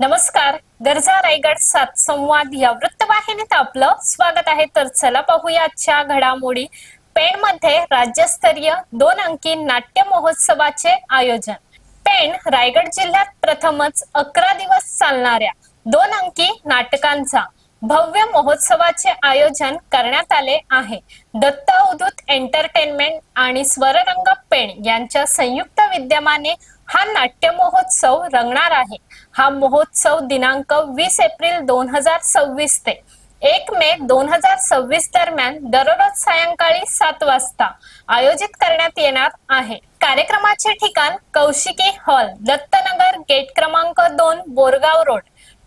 नमस्कार. गरजा रायगड सात संवाद या वृत्तवाहिनीत आपलं स्वागत आहे. तर चला पाहूया आजच्या घडामोडी. पेणमध्ये राज्यस्तरीय 2 अंकी नाट्य महोत्सवाचे आयोजन. पेण रायगड जिल्ह्यात प्रथमच 11 दिवस चालणाऱ्या 2 अंकी नाटकांचा भव्य महोत्सवाचे आयोजन करण्यात आले आहे. दत्त अवधूत एंटरटेनमेंट आणि स्वररंग पेण यांच्या संयुक्त विद्यमाने हा नाट्य महोत्सव रंगणार आहे. हा महोत्सव दिनांक 20 एप्रिल 2026 ते 1 मे 2026 दरम्यान दररोज सायंकाळी 7 वाजता आयोजित करण्यात येणार आहे. कार्यक्रमाचे ठिकाण कौशिकी हॉल, दत्तनगर, गेट क्रमांक 2, बोरगाव रोड,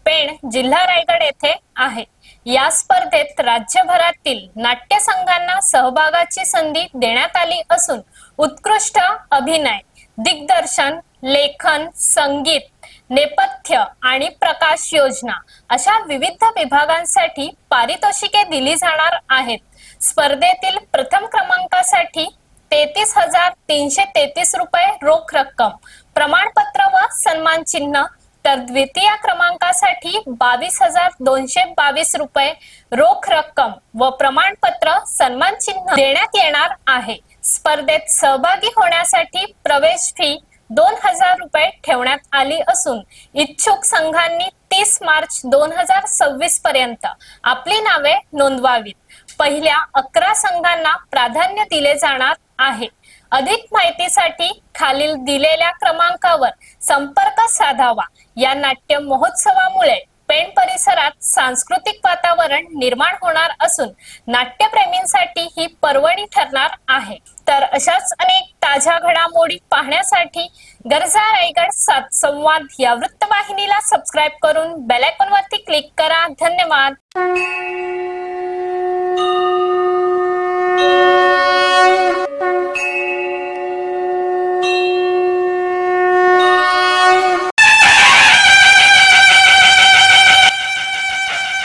पेण, जिल्हा रायगड येथे आहे. या स्पर्धेत राज्यभरातील नाट्य संघांना सहभागाची संधी देण्यात आली असून उत्कृष्ट अभिनय, दिग्दर्शन, लेखन, संगीत, नेपथ्य आणि प्रकाश योजना अशा विविध विभागांसाठी पारितोषिके दिली जाणार आहेत. स्पर्धेतील प्रथम क्रमांकासाठी 33,333 रुपये रोख रक्कम, प्रमाणपत्र व सन्मान चिन्ह, तर द्वितीय क्रमांकासाठी 22,222 रुपये रोख रक्कम व प्रमाणपत्र सन्मान चिन्ह देण्यात येणार आहे. स्पर्धेत सहभागी होण्यासाठी प्रवेश फी 2,000 रुपये ठेवण्यात आली असून इच्छुक संघांनी 30 मार्च 2026 पर्यंत आपली नावे नोंदवावीत. पहिल्या 11 संघांना प्राधान्य दिले जाणार आहे. अधिक माहितीसाठी खालील दिलेल्या क्रमांकावर संपर्क साधावा. या नाट्य महोत्सवामुळे पेण परिसरात सांस्कृतिक वातावरण निर्माण होणार असून नाट्यप्रेमींसाठी ही पर्वणी ठरणार आहे. तर अशाच अनेक ताज्या घडामोडी पाहण्यासाठी गरजा रायगड सात संवाद या वृत्तवाहिनीला सबस्क्राईब करून बेल आयकॉन वरती क्लिक करा. धन्यवाद.